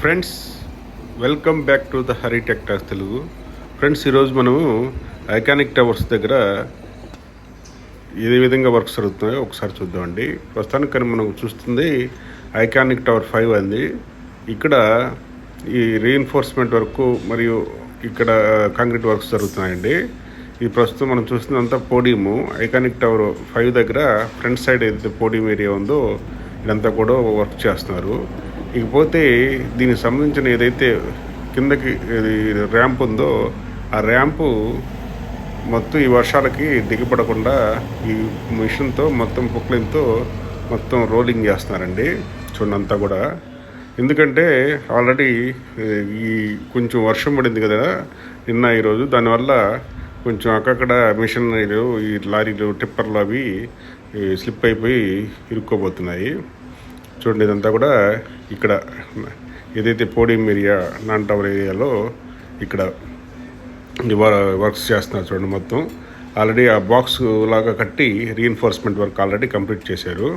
Friends, welcome back to the Hari tech talks Telugu. Friends, ఈరోజు మనము iconic towers దగ్గర ఏ విధంగా వర్క్స్ జరుగుతున్నాయో ఒకసారి చూద్దామండి. ప్రస్తుతానికి కానీ మనం చూస్తుంది ఐకానిక్ టవర్ 5 అంది. ఇక్కడ ఈ రీఎన్ఫోర్స్మెంట్ వర్క్ మరియు ఇక్కడ కాంక్రీట్ వర్క్స్ జరుగుతున్నాయండి. ఈ ప్రస్తుతం మనం చూస్తుందంతా పోడియము. ఐకానిక్ టవర్ 5 దగ్గర ఫ్రంట్ సైడ్ ఏదైతే పోడియం ఏరియా ఉందో ఇదంతా కూడా వర్క్ చేస్తున్నారు. ఇకపోతే దీనికి సంబంధించిన ఏదైతే కిందకి ర్యాంప్ ఉందో ఆ ర్యాంపు మొత్తం ఈ వర్షాలకి దిగపడకుండా ఈ మిషన్తో మొత్తం పొక్లైన్తో మొత్తం రోలింగ్ చేస్తున్నారండి. చూడండి కూడా, ఎందుకంటే ఆల్రెడీ ఈ కొంచెం వర్షం పడింది కదా నిన్న ఈరోజు, దానివల్ల కొంచెం అక్కడక్కడ మిషనరీలు ఈ లారీలు టిప్పర్లు అవి స్లిప్ అయిపోయి ఇరుక్కోబోతున్నాయి. చూడండి, ఇదంతా కూడా ఇక్కడ ఏదైతే పోడియం ఏరియా నాన్ టవర్ ఏరియాలో ఇక్కడ వర్క్స్ చేస్తున్నారు. చూడండి, మొత్తం ఆల్రెడీ ఆ బాక్స్ లాగా కట్టి రీఎన్ఫోర్స్మెంట్ వర్క్ ఆల్రెడీ కంప్లీట్ చేశారు.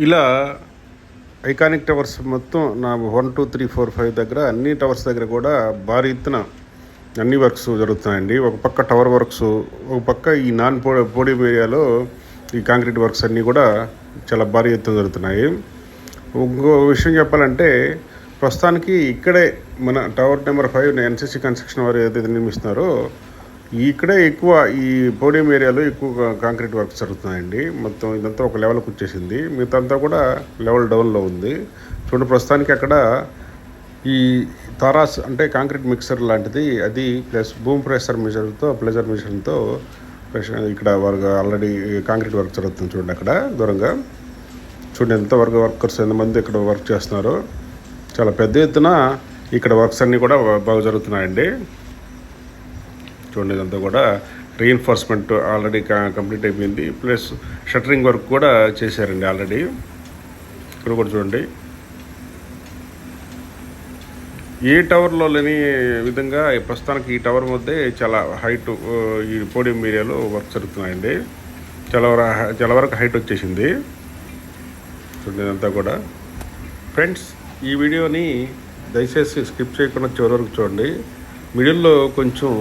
ఇలా ఐకానిక్ టవర్స్ మొత్తం నా 1, 2, 3, 4, 5 దగ్గర అన్ని టవర్స్ దగ్గర కూడా భారీ ఎత్తున అన్ని వర్క్స్ జరుగుతున్నాయండి. ఒక పక్క టవర్ వర్క్స్, ఒక పక్క ఈ నాన్ పోడియం ఏరియాలో ఈ కాంక్రీట్ వర్క్స్ అన్నీ కూడా చాలా భారీ ఎత్తున జరుగుతున్నాయి. ఇంకో విషయం చెప్పాలంటే, ప్రస్తుతానికి ఇక్కడే మన టవర్ నెంబర్ 5 ఎన్సీసీ కన్స్ట్రక్షన్ వారు ఏదైతే నిర్మిస్తున్నారో ఇక్కడే ఎక్కువ ఈ పోడియం ఏరియాలో ఎక్కువ కాంక్రీట్ వర్క్స్ జరుగుతున్నాయండి. మొత్తం ఇదంతా ఒక లెవెల్కి వచ్చేసింది, మిగతా కూడా లెవెల్ డౌన్లో ఉంది. చూడండి, ప్రస్తుతానికి అక్కడ ఈ తారాస్ అంటే కాంక్రీట్ మిక్సర్ లాంటిది అది ప్లస్ బూమ్ ప్రెషర్ మిషన్తో ఇక్కడ వర్క్ ఆల్రెడీ కాంక్రీట్ వర్క్ జరుగుతుంది. చూడండి, అక్కడ దూరంగా చూడండి వర్కర్స్ ఎంతమంది ఇక్కడ వర్క్ చేస్తున్నారో. చాలా పెద్ద ఎత్తున ఇక్కడ వర్క్స్ అన్నీ కూడా బాగా జరుగుతున్నాయండి. చూడండి, ఇదంతా కూడా రీఎన్ఫోర్స్మెంట్ ఆల్రెడీ కంప్లీట్ అయిపోయింది, ప్లస్ షట్టరింగ్ వర్క్ కూడా చేశారండి ఆల్రెడీ. ఇక్కడ కూడా చూడండి, ఏ టవర్లో లేని విధంగా ప్రస్తుతానికి ఈ టవర్ మధ్య చాలా హైట్ ఈ పోడియం ఏరియాలో వర్క్ జరుగుతున్నాయండి. చాలా వరకు హైట్ వచ్చేసింది. చూడండి, ఇదంతా కూడా. ఫ్రెండ్స్, ఈ వీడియోని దయచేసి స్కిప్ చేయకుండా చివరి వరకు చూడండి. మిడిల్లో కొంచెం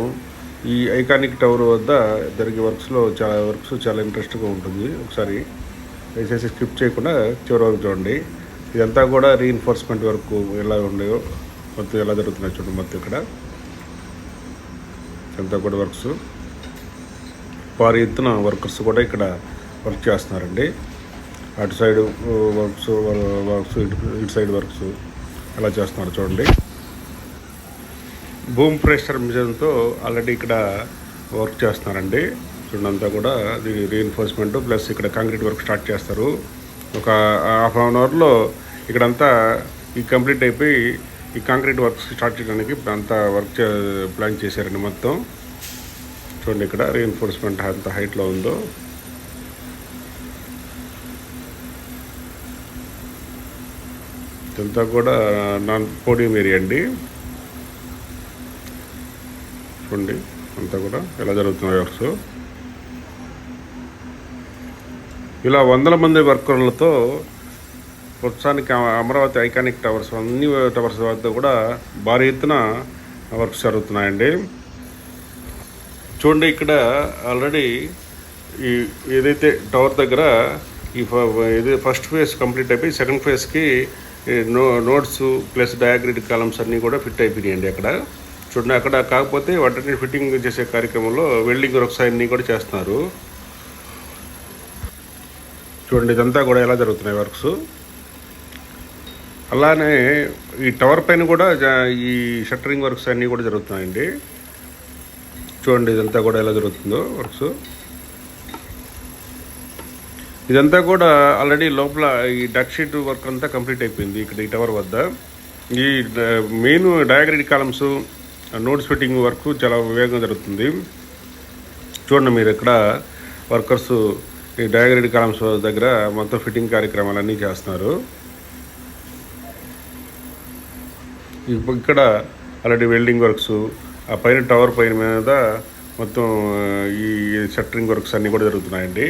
ఈ ఐకానిక్ టవర్ వద్ద జరిగే వర్క్స్లో చాలా ఇంట్రెస్ట్గా ఉంటుంది. ఒకసారి దయచేసి స్కిప్ చేయకుండా చివరి వరకు చూడండి. ఇదంతా కూడా రీఎన్ఫోర్స్మెంట్ వర్క్ ఎలా ఉన్నాయో మొత్తం ఎలా జరుగుతున్నాయి చూడండి. మొత్తం ఇక్కడ ఇదంతా కూడా వర్క్స్ భారీ ఎత్తున వర్కర్స్ కూడా ఇక్కడ వర్క్ చేస్తున్నారండి. అటు సైడ్ వర్క్స్ ఇటు సైడ్ వర్క్స్ అలా చేస్తున్నారు. చూడండి, బూమ్ ప్రెషర్ మిషన్తో ఆల్రెడీ ఇక్కడ వర్క్ చేస్తున్నారండి. చూడండి, అంతా కూడా దీని రీఎన్ఫోర్స్మెంట్ ప్లస్ ఇక్కడ కాంక్రీట్ వర్క్ స్టార్ట్ చేస్తారు. ఒక హాఫ్ అన్ అవర్లో ఇక్కడంతా ఈ కంప్లీట్ అయిపోయి ఈ కాంక్రీట్ వర్క్ స్టార్ట్ చేయడానికి అంతా వర్క్ ప్లాన్ చేశారండి మొత్తం. చూడండి, ఇక్కడ రీఎన్ఫోర్స్మెంట్ ఎంత హైట్లో ఉందో. ఇదంతా కూడా నాన్ పోడియం ఏరియా అండి. చూడండి, అంతా కూడా ఎలా జరుగుతున్నాయి వర్క్స్. ఇలా వందల మంది వర్కర్లతో ప్రస్తుతానికి అమరావతి ఐకానిక్ టవర్స్ అన్ని టవర్స్ వద్ద కూడా భారీ ఎత్తున వర్క్స్ జరుగుతున్నాయండి. చూడండి, ఇక్కడ ఆల్రెడీ ఈ ఏదైతే టవర్ దగ్గర ఇది ఫస్ట్ ఫేజ్ కంప్లీట్ అయిపోయి సెకండ్ ఫేజ్కి నోట్స్ ప్లస్ డయాగ్రిడ్ కాలమ్స్ అన్నీ కూడా ఫిట్ అయిపోయినాయండి అక్కడ. చూడండి, అక్కడ కాకపోతే వాటిని ఫిట్టింగ్ చేసే కార్యక్రమంలో వెల్డింగ్ వర్క్స్ అన్నీ కూడా చేస్తున్నారు. చూడండి, ఇదంతా కూడా ఎలా జరుగుతున్నాయి వర్క్స్. అలానే ఈ టవర్ పైన కూడా ఈ షట్టరింగ్ వర్క్స్ అన్నీ కూడా జరుగుతున్నాయండి. చూడండి, ఇదంతా కూడా ఎలా జరుగుతుందో వర్క్స్. ఇదంతా కూడా ఆల్రెడీ లోపల ఈ డక్ షీట్ వర్క్ అంతా కంప్లీట్ అయిపోయింది ఇక్కడ ఈ టవర్ వద్ద. ఈ main diagrid columns notes fitting work చాలా వేగంగా జరుగుతుంది. చూడండి, మీరు ఇక్కడ వర్కర్స్ ఈ డయాగ్రిడ్ కాలమ్స్ దగ్గర మొత్తం ఫిట్టింగ్ కార్యక్రమాలన్నీ చేస్తున్నారు. ఇక్కడ ఆల్రెడీ వెల్డింగ్ వర్క్స్ ఆ పైన టవర్ పైన మీద మొత్తం ఈ షట్టరింగ్ వర్క్స్ అన్నీ కూడా జరుగుతున్నాయండి.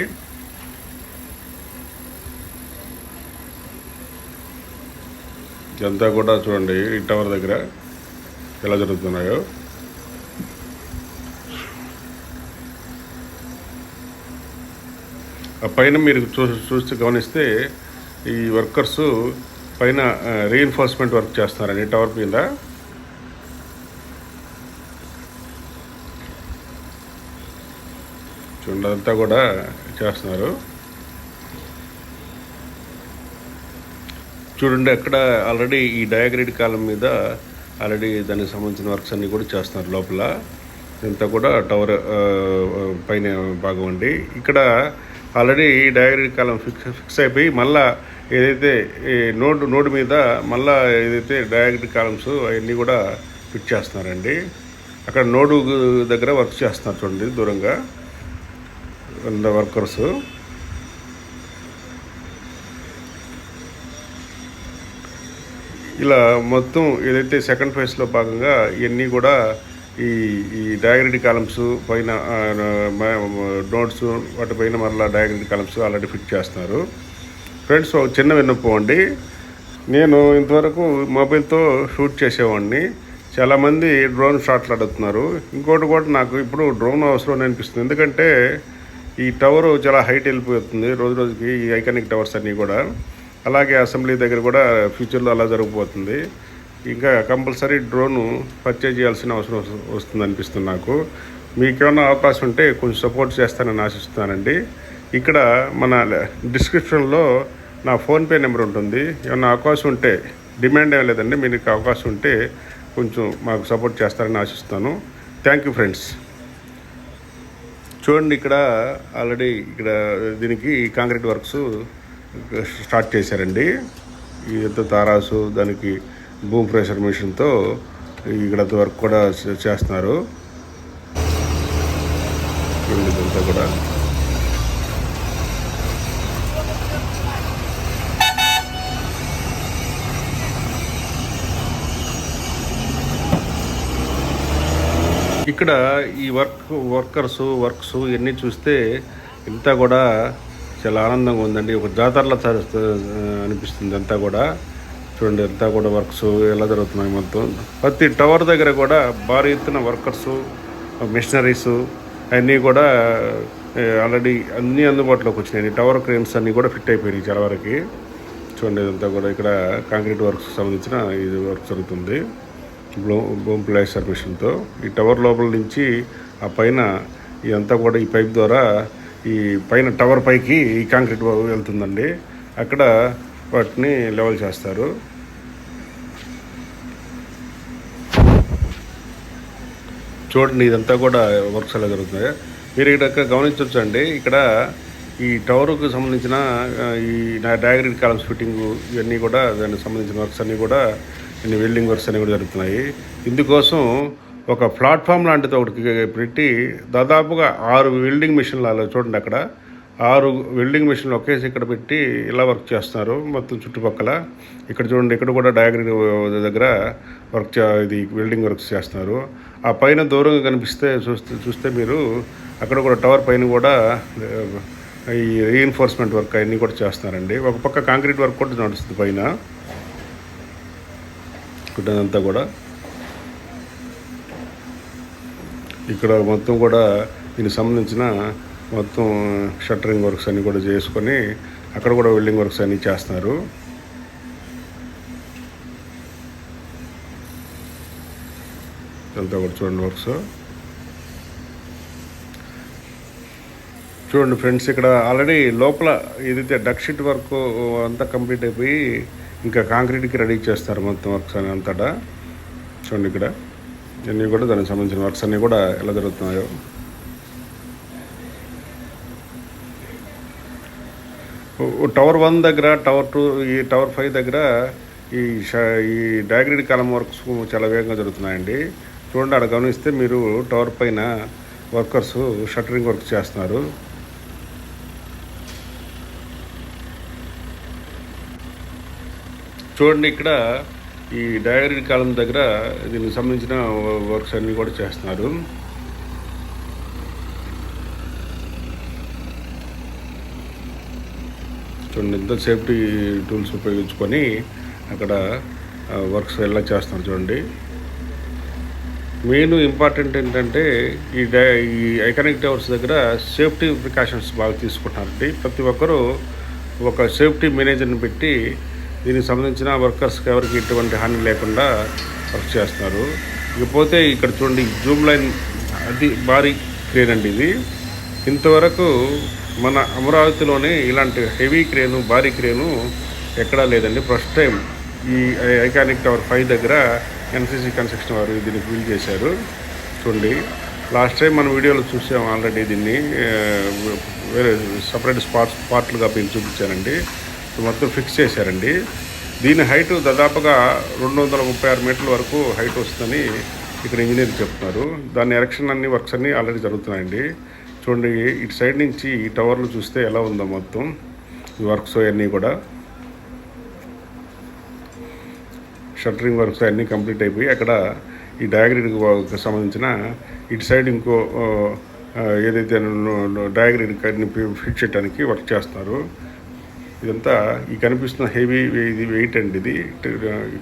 ఇదంతా కూడా చూడండి ఈ టవర్ దగ్గర ఎలా జరుగుతున్నాయో. ఆ పైన మీరు చూస్తే గమనిస్తే ఈ వర్కర్స్ పైన రీఎన్ఫోర్స్మెంట్ వర్క్ చేస్తున్నారండి టవర్ మీద. చూడండి అదంతా కూడా చేస్తున్నారు. చూడండి అక్కడ ఆల్రెడీ ఈ డయాగ్రిడ్ కాలం మీద ఆల్రెడీ దానికి సంబంధించిన వర్క్స్ అన్నీ కూడా చేస్తున్నారు లోపల. ఇదంతా కూడా టవర్ పైన భాగం అండి. ఇక్కడ ఆల్రెడీ ఈ డయాగ్రిడ్ కాలం ఫిక్స్ అయిపోయి మళ్ళా ఏదైతే నోడ్ మీద మళ్ళా ఏదైతే డయాగ్రిడ్ కాలమ్స్ అవన్నీ కూడా ఫిట్ చేస్తున్నారండి. అక్కడ నోడు దగ్గర వర్క్ చేస్తున్నారు చూడండి దూరంగా వర్కర్స్. ఇలా మొత్తం ఏదైతే సెకండ్ ఫేజ్లో భాగంగా ఇవన్నీ కూడా ఈ ఈ డయాగ్రిడ్ కాలమ్స్ పైన నోట్స్ వాటిపైన మరలా డయాగ్రిడ్ కాలమ్స్ ఆల్రెడీ ఫిట్ చేస్తున్నారు. ఫ్రెండ్స్ ఒక చిన్న విన్నపం అండి, నేను ఇంతవరకు మొబైల్తో షూట్ చేసేవాడిని. చాలామంది డ్రోన్ షాట్లు అడుగుతున్నారు. ఇంకోటి కూడా నాకు ఇప్పుడు డ్రోన్ అవసరం అనిపిస్తుంది. ఎందుకంటే ఈ టవర్ చాలా హైట్ వెళ్ళిపోతుంది రోజు రోజుకి, ఈ ఐకానిక్ టవర్స్ అన్నీ కూడా. అలాగే అసెంబ్లీ దగ్గర కూడా ఫ్యూచర్లో అలా జరగబోతుంది. ఇంకా కంపల్సరీ డ్రోను పర్చేజ్ చేయాల్సిన అవసరం వస్తుంది అనిపిస్తుంది నాకు. మీకేమైనా అవకాశం ఉంటే కొంచెం సపోర్ట్ చేస్తానని ఆశిస్తున్నానండి. ఇక్కడ మన డిస్క్రిప్షన్లో నా ఫోన్పే నెంబర్ ఉంటుంది. ఏమైనా అవకాశం ఉంటే, డిమాండ్ ఏం లేదండి, మీకు అవకాశం ఉంటే కొంచెం మాకు సపోర్ట్ చేస్తారని ఆశిస్తాను. Thank you friends. చూడండి ఇక్కడ ఆల్రెడీ ఇక్కడ దీనికి కాంక్రీట్ వర్క్స్ స్టార్ట్ చేశారండి. ఇదంతా తారాసు దానికి భూమి ప్రెషర్ మిషన్తో ఇక్కడ వర్క్ కూడా చేస్తున్నారు. చూడండి ఇదంతా కూడా ఇక్కడ ఈ వర్క్స్ ఇవన్నీ చూస్తే ఇంతా కూడా చాలా ఆనందంగా ఉందండి. ఒక జాతరలా అనిపిస్తుంది అంతా కూడా. చూడండి అంతా కూడా వర్క్స్ ఎలా జరుగుతున్నాయి. మొత్తం ప్రతి టవర్ దగ్గర కూడా భారీ ఎత్తున వర్కర్సు, మిషనరీసు అన్నీ కూడా ఆల్రెడీ అన్నీ అందుబాటులోకి వచ్చినాయి. టవర్ క్రేన్స్ అన్నీ కూడా ఫిట్ అయిపోయినాయి చాలా వరకు. చూడండి ఇదంతా కూడా ఇక్కడ కాంక్రీట్ వర్క్స్ సంబంధించిన ఇది వర్క్ జరుగుతుంది బూమ్ ప్లాస్టర్ మిషన్తో. ఈ టవర్ లోపల నుంచి ఆ పైన ఇదంతా కూడా ఈ పైప్ ద్వారా ఈ పైన టవర్ పైకి ఈ కాంక్రీట్ వెళ్తుందండి. అక్కడ వాటిని లెవెల్ చేస్తారు. చూడండి ఇదంతా కూడా వర్క్స్ ఎలా జరుగుతున్నాయి మీరు ఇక్కడ గమనించవచ్చండి. ఇక్కడ ఈ టవర్కు సంబంధించిన ఈ డయాగ్రిడ్ కాలమ్స్ ఫిట్టింగ్ ఇవన్నీ కూడా దానికి సంబంధించిన వర్క్స్ అన్నీ కూడా వెల్డింగ్ వర్క్స్ అన్నీ కూడా జరుగుతున్నాయి. ఇందుకోసం ఒక ప్లాట్ఫామ్ లాంటిది ఒకటి పెట్టి దాదాపుగా 6 వెల్డింగ్ మిషన్లు అలా చూడండి అక్కడ 6 వెల్డింగ్ మిషన్లు ఒకేసి ఇక్కడ పెట్టి ఇలా వర్క్ చేస్తున్నారు మొత్తం చుట్టుపక్కల. ఇక్కడ చూడండి ఇక్కడ కూడా డయాగ్రిడ్ దగ్గర ఇది వెల్డింగ్ వర్క్స్ చేస్తున్నారు. ఆ పైన దూరంగా కనిపిస్తే చూస్తే మీరు అక్కడ కూడా టవర్ పైన కూడా ఈ రీఎన్ఫోర్స్మెంట్ వర్క్ అన్నీ కూడా చేస్తున్నారండి. ఒక పక్క కాంక్రీట్ వర్క్ కూడా నడుస్తుంది పైన. ఇదంతా కూడా ఇక్కడ మొత్తం కూడా దీనికి సంబంధించిన మొత్తం షట్టరింగ్ వర్క్స్ అన్నీ కూడా చేసుకొని అక్కడ కూడా వెల్డింగ్ వర్క్స్ అన్నీ చేస్తున్నారు. ఇదంతా కూడా చూడండి వర్క్స్. చూడండి ఫ్రెండ్స్ ఇక్కడ ఆల్రెడీ లోపల ఏదైతే డక్ షీట్ వర్క్ అంతా కంప్లీట్ అయిపోయి ఇంకా కాంక్రీట్కి రెడీ చేస్తారు మొత్తం వర్క్స్ అని అంతటా. చూడండి ఇక్కడ ఇవన్నీ కూడా దానికి సంబంధించిన వర్క్స్ అన్నీ కూడా ఎలా జరుగుతున్నాయో. టవర్ 1 దగ్గర, టవర్ 2, ఈ టవర్ 5 దగ్గర ఈ డయాగ్రిడ్ కాలం వర్క్స్ చాలా వేగంగా జరుగుతున్నాయండి. చూడండి అక్కడ గమనిస్తే మీరు టవర్ పైన వర్కర్స్ షట్టరింగ్ వర్క్ చేస్తున్నారు. చూడండి ఇక్కడ ఈ డయాగ్రిడ్ కాలం దగ్గర దీనికి సంబంధించిన వర్క్స్ అన్నీ కూడా చేస్తున్నారు. చూడండి ఎంత సేఫ్టీ టూల్స్ ఉపయోగించుకొని అక్కడ వర్క్స్ ఎలా చేస్తున్నారు చూడండి. మెయిన్ ఇంపార్టెంట్ ఏంటంటే ఈ ఐకానిక్ టవర్స్ దగ్గర సేఫ్టీ ప్రికాషన్స్ బాగా తీసుకుంటున్నారండి. ప్రతి ఒక్కరూ ఒక సేఫ్టీ మేనేజర్ని పెట్టి దీనికి సంబంధించిన వర్కర్స్కి ఎవరికి ఎటువంటి హాని లేకుండా వర్క్ చేస్తున్నారు. ఇకపోతే ఇక్కడ చూడండి, జూమ్ లైన్ అది భారీ క్రేన్ అండి. ఇది ఇంతవరకు మన అమరావతిలోనే ఇలాంటి హెవీ క్రేను, భారీ క్రేను ఎక్కడా లేదండి. ఫస్ట్ టైం ఈ ఐకానిక్ టవర్ 5 దగ్గర ఎన్సీసీ కన్స్ట్రక్షన్ వారు దీన్ని బిల్డ్ చేశారు. చూడండి, లాస్ట్ టైం మన వీడియోలో చూసాం ఆల్రెడీ. దీన్ని వేరే సపరేట్ పార్ట్లుగా పెంచి చూపించారండి. మొత్తం ఫిక్స్ చేశారండి. దీని హైట్ దాదాపుగా 236 మీటర్ల వరకు హైట్ వస్తుందని ఇక్కడ ఇంజనీర్ చెప్తున్నారు. దాని ఎరెక్షన్ అన్ని వర్క్స్ అన్నీ ఆల్రెడీ జరుగుతున్నాయండి. చూడండి, ఇటు సైడ్ నుంచి ఈ టవర్లు చూస్తే ఎలా ఉందో మొత్తం ఈ వర్క్స్ అన్నీ కూడా. షట్టరింగ్ వర్క్స్ అన్నీ కంప్లీట్ అయిపోయి అక్కడ ఈ డయాగ్రిడ్కి సంబంధించిన ఇటు సైడ్ ఇంకో ఏదైతే డయాగ్రిడ్ ఫిట్ చేయడానికి వర్క్ చేస్తున్నారు. ఇదంతా ఈ కనిపిస్తున్న హెవీ ఇది వెయిట్ అండి. ఇది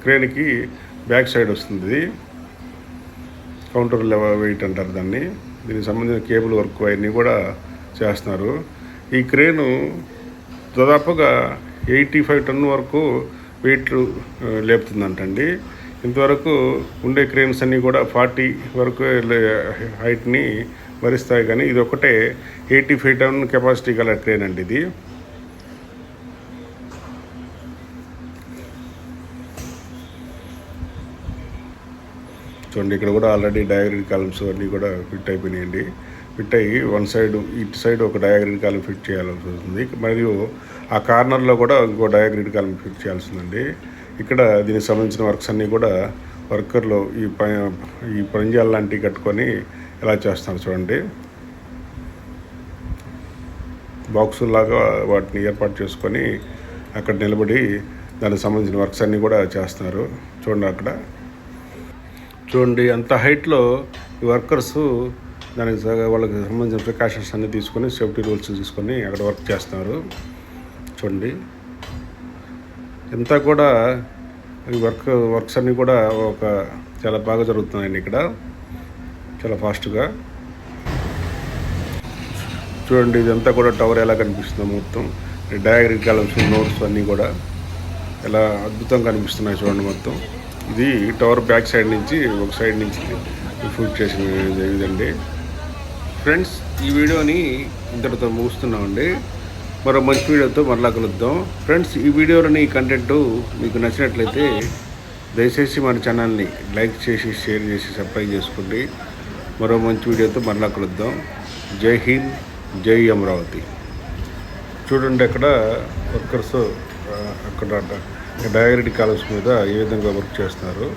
క్రేన్కి బ్యాక్ సైడ్ వస్తుంది. ఇది కౌంటర్ లెవెల్ వెయిట్ అంటారు దాన్ని. దీనికి సంబంధించిన కేబుల్ వర్క్ అవన్నీ కూడా చేస్తున్నారు. ఈ క్రేను దాదాపుగా 85 టన్ను వరకు వెయిట్ లేపుతుందంటండి. ఇంతవరకు ఉండే క్రేన్స్ అన్నీ కూడా 40 వరకు హైట్ని భరిస్తాయి, కానీ ఇది ఒకటే 85 టన్ కెపాసిటీ గల క్రేన్ అండి. ఇది చూడండి, ఇక్కడ కూడా ఆల్రెడీ డయాగ్రిడ్ కాలమ్స్ అన్నీ కూడా ఫిట్ అయిపోయినాయండి. ఫిట్ అయ్యి వన్ సైడ్ ఇటు సైడ్ ఒక డయాగ్రిడ్ కాలం ఫిట్ చేయాల్సి వస్తుంది. మరియు ఆ కార్నర్లో కూడా ఇంకో డయాగ్రిడ్ కాలం ఫిట్ చేయాల్సి ఉందండి. ఇక్కడ దీనికి సంబంధించిన వర్క్స్ అన్నీ కూడా వర్కర్లు ఈ పంజాలు లాంటివి కట్టుకొని ఎలా చేస్తున్నారు చూడండి. బాక్సుల్లాగా వాటిని ఏర్పాటు చేసుకొని అక్కడ నిలబడి దానికి సంబంధించిన వర్క్స్ అన్నీ కూడా చేస్తున్నారు. చూడండి, అక్కడ చూడండి అంత హైట్లో ఈ వర్కర్సు దానికి వాళ్ళకి సంబంధించిన ప్రికాషన్స్ అన్నీ తీసుకొని సేఫ్టీ రూల్స్ తీసుకొని అక్కడ వర్క్ చేస్తున్నారు. చూడండి, అంతా కూడా ఈ వర్క్స్ అన్నీ కూడా చాలా బాగా జరుగుతున్నాయండి ఇక్కడ, చాలా ఫాస్ట్గా. చూడండి, ఇదంతా కూడా టవర్ ఎలా కనిపిస్తుందో మొత్తం డయాగ్రిడ్ కాలమ్స్, నోట్స్ అన్నీ కూడా ఎలా అద్భుతంగా కనిపిస్తున్నాయి చూడండి మొత్తం. ఇది టవర్ బ్యాక్ సైడ్ నుంచి ఒక సైడ్ నుంచి షూట్ చేసిన ఇదండి. ఫ్రెండ్స్, ఈ వీడియోని ఇంతటితో ముగుస్తున్నామండి. మరో మంచి వీడియోతో మరలా కలుద్దాం. ఫ్రెండ్స్, ఈ వీడియోలోని కంటెంట్ మీకు నచ్చినట్లయితే దయచేసి మన ఛానల్ని లైక్ చేసి, షేర్ చేసి, సబ్స్క్రైబ్ చేసుకోండి. మరో మంచి వీడియోతో మరలా కలుద్దాం. జై హింద్, జై అమరావతి. చూడండి, అక్కడ వర్కర్స్ అక్కడ డయాగ్రిడ్ కాలమ్స్ మీద ఏ విధంగా వర్క్ చేస్తున్నారు.